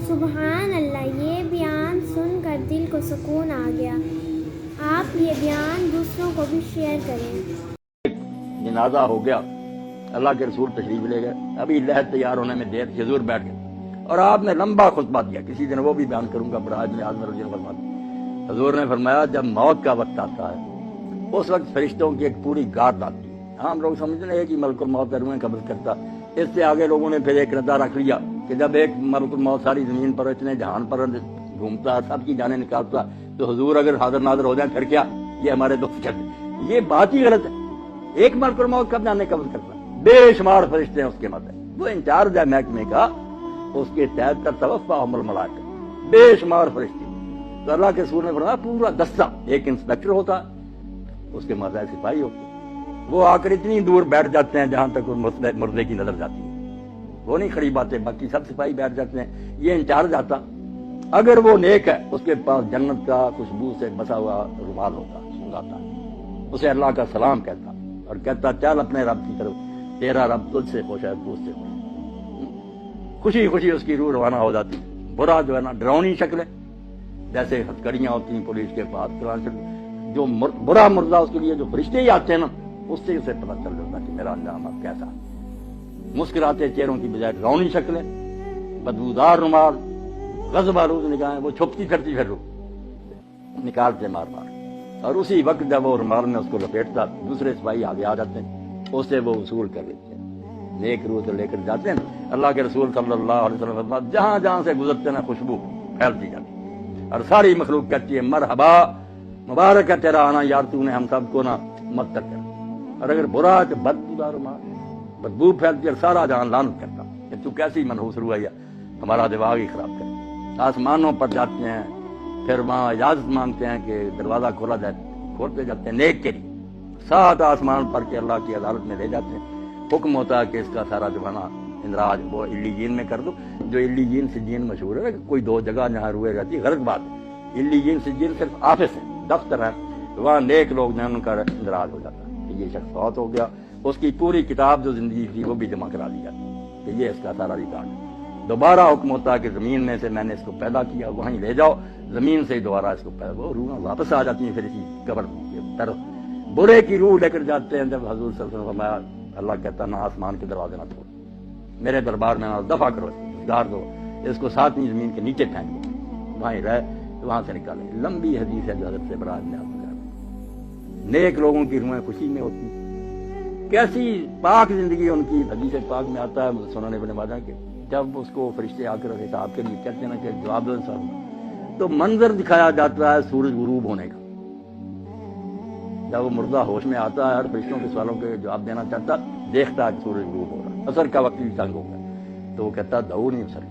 سبحان اللہ، یہ بیان سن کر دل کو سکون آ گیا۔ آپ یہ بیان دوسروں کو بھی شیئر کریں۔ جنازہ ہو گیا، اللہ کے رسول تشریف لے گئے، ابھی لحد تیار ہونے میں دیر تھی، حضور بیٹھ گئے اور آپ نے لمبا خطبہ دیا، کسی دن وہ بھی بیان کروں گا، برائے ابن عازم رضی اللہ عنہ۔ حضور نے فرمایا جب موت کا وقت آتا ہے اس وقت فرشتوں کی ایک پوری گارڈ آتی ہے۔ ہم لوگ سمجھتے ہیں کہ ملک الموت روحیں قبض کرتا، اس سے آگے لوگوں نے پھر ایک ردہ رکھ لیا کہ جب ایک ملک الموت ساری زمین پر اتنے جہان پر گھومتا، سب کی جانیں نکالتا، تو حضور اگر حاضر ناظر ہو جائیں پھر کیا؟ یہ ہمارے دوست کرتے، یہ بات ہی غلط ہے۔ ایک ملک الموت کب جانے قبض کرتا؟ بے شمار فرشتے ہیں اس کے مدد، وہ انچارج ہے محکمے کا، اس کے تحت تتوفاہم الملائکہ، بے شمار فرشتے۔ تو اللہ کے رسول نے فرمایا پورا دستہ، ایک انسپیکٹر ہوتا، اس کے ماتحت سپاہی ہوتے، وہ آ کر اتنی دور بیٹھ جاتے ہیں جہاں تک مردے کی نظر جاتی ہے، وہ نہیں کھڑی باتیں، باقی سب سپاہی بیٹھ جاتے ہیں۔ یہ انچارج آتا، اگر وہ نیک ہے اس کے پاس جنت کا خوشبو سے بسا ہوا رومال ہوتا، سنگاتا، اسے اللہ کا سلام کہتا اور کہتا چل اپنے رب کی طرف، تیرا رب تجھ سے خوش ہے، تو اس سے خوش ہے۔ خوشی خوشی اس کی روح روانہ ہو جاتی۔ برا جو ہے نا ڈراؤنی شکلیں، جیسے ہتھکڑیاں ہوتی ہیں پولیس کے پاس، جو برا مردہ اس کے لیے جو فرشتے ہی آتے ہیں نا، اس سے اسے پتہ چل جاتا کہ میرا انجام اب کیسا ہے۔ مسکراتے چہروں کی بجائے ڈراؤنی شکلیں، بدبودار رومال، غضب آلود نگاہیں، وہ چھپتی پھرتی پھر نکالتے مار مار، اور اسی وقت جب وہ رومال میں اس کو لپیٹتا دوسرے سپاہی آگے آ جاتے ہیں، اس سے وہ وصول کر لیتے ہیں، نیک روح سے لے کر جاتے ہیں۔ اللہ کے رسول صلی اللہ علیہ وسلم جہاں جہاں سے گزرتے نا خوشبو پھیلتی جاتی اور ساری مخلوق کہتی ہے مرحبا، مبارک ہے تیرا آنا یار، تو نے ہم سب کو نا متر کر۔ اور اگر برا ہے تو بدبودار رومال، بدبو پھیلتی اور سارا جہاں لعنت کرتا کہ تو کیسی منحوس روح ہے، ہمارا دماغ ہی خراب کر۔ آسمانوں پر جاتے ہیں، پھر وہاں اجازت مانگتے ہیں کہ دروازہ کھولا جائے، کھولتے جاتے ہیں نیک کے لیے، 7 آسمان پر کے اللہ کی عدالت میں لے جاتے ہیں۔ حکم ہوتا ہے کہ اس کا سارا جو ہے نا اندراج وہ علیین میں کر دو، جو علیین سجین مشہور ہے، کوئی 2 جگہ جہاں روحیں رہتی، غلط بات ہے۔ علیین سجین صرف آفس ہے، دفتر ہے، وہاں نیک لوگ جو ہیں ان کا اندراج ہو جاتا ہے کہ یہ شخص فوت ہو گیا، اس کی پوری کتاب جو زندگی تھی وہ بھی جمع کرا دی جاتی ہے کہ یہ اس کا سارا ریکارڈ ہے۔ دوبارہ حکم ہوتا ہے کہ زمین میں سے میں نے اس کو پیدا کیا، وہیں لے جاؤ، زمین سے دوبارہ اس کو پیدا، وہ روحیں واپس آ جاتی ہیں پھر اسی قبر کی طرف۔ برے کی روح لے کر جاتے ہیں، جب حضور صلی اللہ علیہ وسلم فرمایا، اللہ کہتا نہ آسمان کے دروازے نہ توڑ، میرے دربار میں نہ دفع کرو، گار دو، اس کو 7ویں زمین کے نیچے پھینک دو، وہیں رہے، وہاں سے نکالیں۔ لمبی حدیث ہے جو حضرت سے برائے میں آپ کو، نیک لوگوں کی روحیں خوشی میں ہوتی، کیسی پاک زندگی ان کی۔ حدیث پاک میں آتا ہے سنن ابن ماجہ کے، جب اس کو فرشتے آ کر حساب کے لیے کہتے ہیں نا کہ جواب دو صاحب، تو منظر دکھایا جاتا ہے سورج غروب ہونے کا۔ جب وہ مردہ ہوش میں آتا ہے اور فرشتوں کے سوالوں کے جواب دینا چاہتا، دیکھتا ہے کہ سورج غروب ہو رہا ہے، عصر کا وقت بھی تنگ ہو گیا، تو وہ کہتا دعو نہیں سر،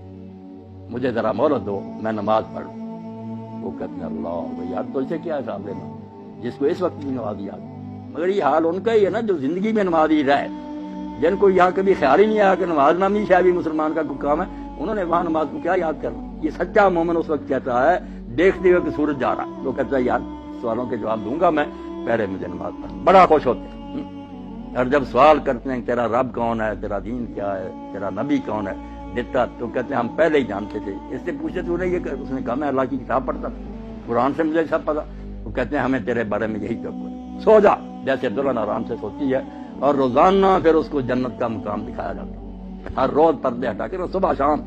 مجھے ذرا مہلت دو، میں نماز پڑھ لوں۔ وہ کہتے ہیں اللہ یار تو اسے کیا حساب لینا، جس کو اس وقت بھی نماز یاد۔ مگر یہ حال ان کا ہی ہے نا جو زندگی میں نماز ہی رہے، جن کو یہاں کبھی خیال ہی نہیں آیا کہ نماز نامی شاید بھی مسلمان کا کوئی کام ہے، انہوں نے وہاں نماز کو کیا یاد کرنا۔ یہ سچا مومن اس وقت کہتا ہے دیکھتے ہوئے کہ سورج جا رہا، تو کہتا ہے یار سوالوں کے جواب دوں گا میں، پہلے مجھے نماز پڑھ، بڑا خوش ہوتے ہیں۔ اور جب سوال کرتے ہیں تیرا رب کون ہے، تیرا دین کیا ہے، تیرا نبی کون ہے، دیتا تو کہتے ہیں ہم پہلے ہی جانتے تھے، اس سے پوچھے تو نہیں، یہ اس نے کہا میں اللہ کی کتاب پڑھتا تھا، قرآن سے مجھے سب پتا۔ وہ کہتے ہیں ہمیں تیرے بارے میں یہی توقع، سو جا، جیسے دلہن آرام سے سوتی ہے، اور روزانہ پھر اس کو جنت کا مقام دکھایا جاتا ہے، ہر روز پردے ہٹا کے صبح شام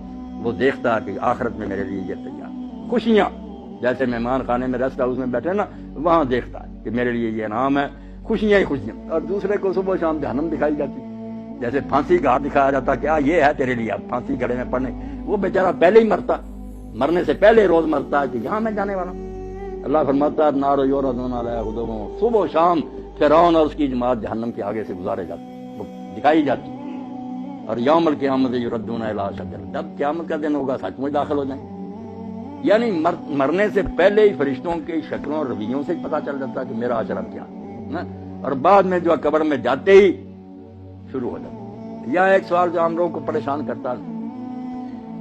وہ دیکھتا ہے کہ آخرت میں میرے لیے یہ تیار خوشیاں، جیسے مہمان خانے میں ریسٹ ہاؤس میں بیٹھے نا، وہاں دیکھتا ہے کہ میرے لیے یہ انعام ہے، خوشیاں ہی خوشیاں۔ اور دوسرے کو صبح شام جہنم دکھائی جاتی، جیسے پھانسی کا ہاتھ دکھایا جاتا کہ یہ ہے تیرے لیے اب پھانسی گڑے میں پڑنے، وہ بیچارہ پہلے ہی مرتا، مرنے سے پہلے روز مرتا ہے کہ یہاں میں جانے والا ہوں۔ اللہ فرماتا ہے نار یعرضون علیہا غدوا، صبح و شام فرعون اور اس کی جماعت جہنم کے آگے سے گزارے جاتے، وہ دکھائی جاتی۔ اور یوم القیامت یردون الی اشد، جب قیامت کا دن ہوگا سچ میں داخل ہو جائیں۔ یعنی مرنے سے پہلے ہی فرشتوں کی شکلوں اور رویوں سے پتہ چل جاتا کہ میرا اشرف کیا ہے، اور بعد میں جو قبر میں جاتے ہی شروع ہو جاتا۔ یا ایک سوال جو ہم لوگوں کو پریشان کرتا ہے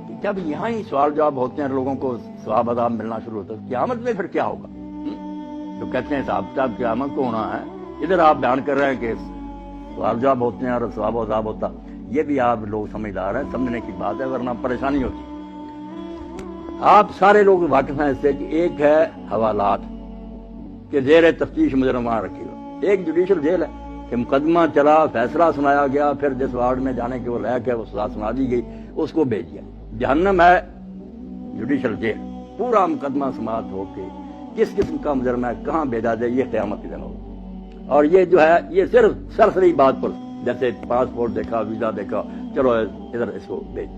کہ جب یہاں ہی سوال جواب ہوتے ہیں، لوگوں کو ثواب عذاب ملنا شروع ہوتا ہے، قیامت میں پھر کیا ہوگا؟ تو کہتے ہیں صاحب صاحب قیامت کو ہونا ہے، ادھر آپ بیان کر رہے ہیں کہ سوال جواب ہوتے ہیں اور ثواب عذاب ہوتا، یہ بھی آپ لوگ سمجھدار ہیں، سمجھنے کی بات ہے، ورنہ پریشانی ہوتی ہے۔ آپ سارے لوگ واقف ہیں اس سے کہ ایک ہے حوالات کہ زیر تفتیش مجرمان رکھی ہو، ایک جوڈیشل جیل ہے کہ مقدمہ چلا، فیصلہ سنایا گیا، پھر جس وارڈ میں جانے کے وہ لائق ہے وہ سزا سنا دی گئی، اس کو بھیج دیا۔ جہنم ہے جوڈیشل جیل، پورا مقدمہ سماعت ہو کے کس قسم کا مجرم ہے کہاں بھیجا جائے، یہ قیامت کے دن ہوگا۔ اور یہ جو ہے یہ صرف سرسری بات پر، جیسے پاسپورٹ دیکھا، ویزا دیکھا، چلو ادھر اس کو بھیج،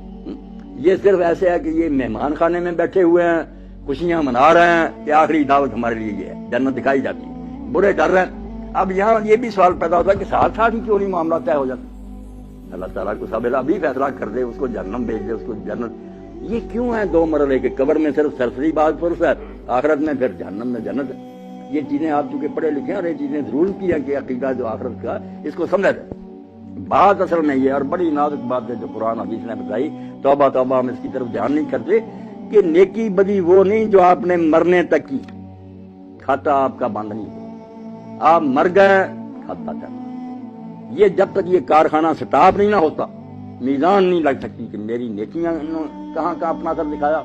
یہ صرف ایسے ہے کہ یہ مہمان خانے میں بیٹھے ہوئے ہیں، خوشیاں منا رہے ہیں کہ آخری دعوت ہمارے لیے یہ ہے، جنت دکھائی جاتی ہے، برے ڈر رہے ہیں۔ اب یہاں یہ بھی سوال پیدا ہوتا ہے کہ ساتھ ساتھ ہی کیوں نہیں معاملہ طے ہو جاتا؟ اللہ تعالیٰ کو سب ابھی فیصلہ کر دے، اس کو جہنم بھیج دے، اس کو جنت۔ یہ کیوں ہے دو مرحلے کے؟ قبر میں صرف سرسری بات پر ہے، آخرت میں پھر جہنم میں جنت ہے۔ یہ چیزیں آپ چونکہ پڑھے لکھے ہیں اور یہ چیزیں ضرور کی ہیں کہ عقیدہ جو آخرت کا اس کو سمجھا جائے۔ بات اصل میں یہ اور بڑی نازک بات ہے جو قرآن حدیث نے بتائی، توبہ توبہ ہم اس کی طرف دھیان نہیں کرتے کہ نیکی بدی وہ نہیں جو آپ نے مرنے تک کی، کھاتا آپ کا بند نہیں، آپ مر گئے کھاتا چل۔ یہ جب تک یہ کارخانہ سٹاپ نہیں نہ ہوتا، میزان نہیں لگ سکتی کہ میری نیکیاں کہاں کا اپنا اثر دکھایا،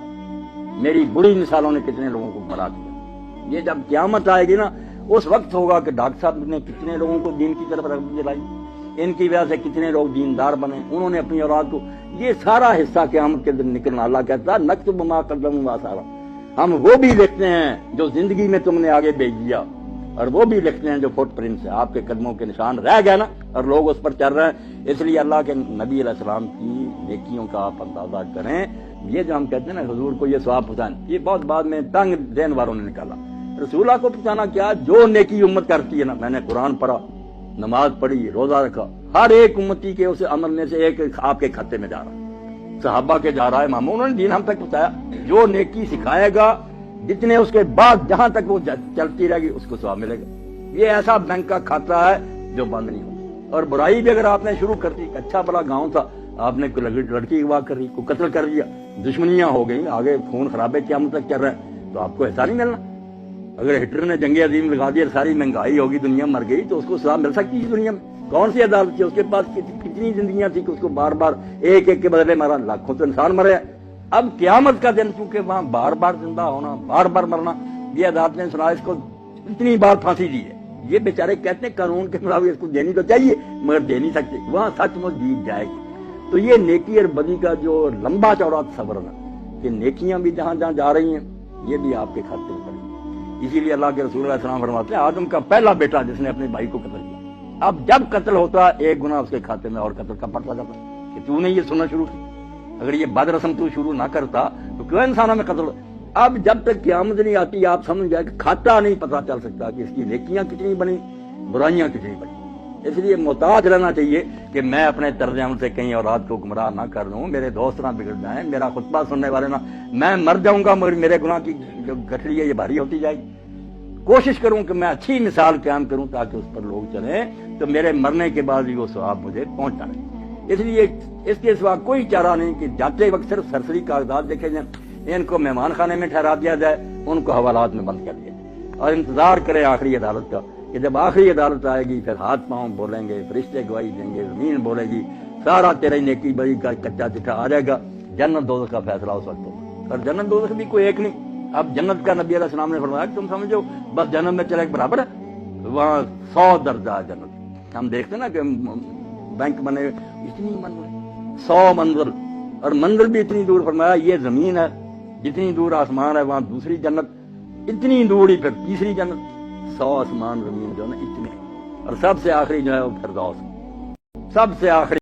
میری بری مثالوں نے کتنے لوگوں کو بڑا دیا۔ یہ جب قیامت آئے گی نا، اس وقت ہوگا کہ ڈاکٹر صاحب نے کتنے لوگوں کو دین کی طرف رغبت دلائی، ان کی وجہ سے کتنے لوگ دیندار بنے، انہوں نے اپنی اولاد کو، یہ سارا حصہ قیامت کے دن نکلنا۔ اللہ کہتا ہے نکتب ما قدموا وآثارا، ہم وہ بھی لکھتے ہیں جو زندگی میں تم نے آگے بھیج دیا، اور وہ بھی لکھتے ہیں جو فٹ پرنٹس ہے، آپ کے قدموں کے نشان رہ گئے نا، اور لوگ اس پر چل رہے ہیں۔ اس لیے اللہ کے نبی علیہ السلام کی نیکیوں کا آپ اندازہ کریں۔ یہ جو ہم کہتے ہیں نا حضور کو یہ ثواب پہنچانا، یہ بہت بعد میں تنگ دین والوں نے نکالا۔ رسول اللہ کو پہنچانا کیا؟ جو نیکی امت کرتی ہے نا، میں نے قرآن پڑھا، نماز پڑھی، روزہ رکھا، ہر ایک امتی کے اس عمل میں سے ایک آپ کے کھاتے میں جا رہا ہے، صحابہ کے جا رہا ہے، امام انہوں نے دین ہم تک پہنچایا۔ جو نیکی سکھائے گا، جتنے اس کے بعد جہاں تک وہ چلتی رہے گی اس کو ثواب ملے گا۔ یہ ایسا بینک کا کھاتا ہے جو بند نہیں ہوتا۔ اور برائی بھی اگر آپ نے شروع کر دی، اچھا بڑا گاؤں تھا، آپ نے لڑکی اغوا کر دی، کوئی قتل کر دیا، دشمنیاں ہو گئی، آگے خون خرابے قیامت تک چل رہے ہیں، تو آپ کو حصہ نہیں ملنا۔ اگر ہٹلر نے جنگ عظیم لگا دی، ساری مہنگائی ہوگی، دنیا مر گئی، تو اس کو سزا مل سکتی ہے دنیا میں؟ کون سی عدالت تھی؟ اس کے پاس کتنی زندگیاں تھی کہ اس کو بار بار ایک ایک کے بدلے مارا، لاکھوں تو انسان مرے ہیں۔ اب قیامت کا دن چونکہ وہاں بار بار زندہ ہونا، بار بار مرنا، یہ عدالت نے سنا، اس کو اتنی بار پھانسی دی ہے۔ یہ بیچارے کہتے ہیں قانون کے مطابق اس کو دینی تو چاہیے مگر دے نہیں سکتے، وہاں سچ مچ دی جائے گی۔ تو یہ نیکی اور بدی کا جو لمبا چوڑا تصور ہے کہ نیکیاں بھی جہاں جہاں جا رہی ہیں، یہ بھی آپ کے کھاتے میں پڑی۔ اسی لیے اللہ کے رسول علیہ السلام فرماتے ہیں آدم کا پہلا بیٹا جس نے اپنے بھائی کو قتل کیا، اب جب قتل ہوتا ایک گناہ اس کے کھاتے میں اور قتل کا پڑتا جاتا کہ تو نے یہ سننا شروع کی، اگر یہ بد رسم تو شروع نہ کرتا تو کیوں انسانوں میں قتل۔ اب جب تک قیامت نہیں آتی آپ سمجھ جائے کہ کھاتا نہیں پتا چل سکتا کہ اس کی نیکیاں کتنی بنی، برائیاں کتنی بنی۔ اس لیے محتاط رہنا چاہیے کہ میں اپنے طرز عمل سے کہیں اولاد کو گمراہ نہ کر دوں، میرے دوست نہ بگڑ جائیں، میرا خطبہ سننے والے نہ، میں مر جاؤں گا مگر میرے گناہ کی جو گٹھڑی ہے یہ بھاری ہوتی جائے گی۔ کوشش کروں کہ میں اچھی مثال قیام کروں تاکہ اس پر لوگ چلیں، تو میرے مرنے کے بعد بھی وہ ثواب مجھے پہنچتا رہے۔ اس لیے اس کے سوا کوئی چارہ نہیں کہ جاتے وقت صرف سرسری کاغذات دیکھے جائیں، ان کو مہمان خانے میں ٹھہرا دیا جائے، ان کو حوالات میں بند کر دیا جائے، اور انتظار کریں آخری عدالت کا کہ جب آخری عدالت آئے گی پھر ہاتھ پاؤں بولیں گے، فرشتے گواہی دیں گے، زمین بولے گی، سارا تیرے نیکی بری کا کچا چٹھا آ جائے گا، جنت دوزخ کا فیصلہ اس وقت ہوگا۔ اور جنت دوزخ بھی کوئی ایک نہیں۔ اب جنت کا نبی علیہ السلام نے فرمایا کہ تم سمجھو بس جنت میں چلے برابر ہے، وہاں 100 درجہ جنت۔ ہم دیکھتے نا کہ بینک بنے اتنی منزل، 100 منزل، اور منزل بھی اتنی دور، فرمایا یہ زمین ہے جتنی دور آسمان ہے وہاں دوسری جنت، اتنی دور ہی پھر تیسری جنت، 100 آسمان زمین جو ہے نا اتنے، اور سب سے آخری جو ہے وہ فردوس، سب سے آخری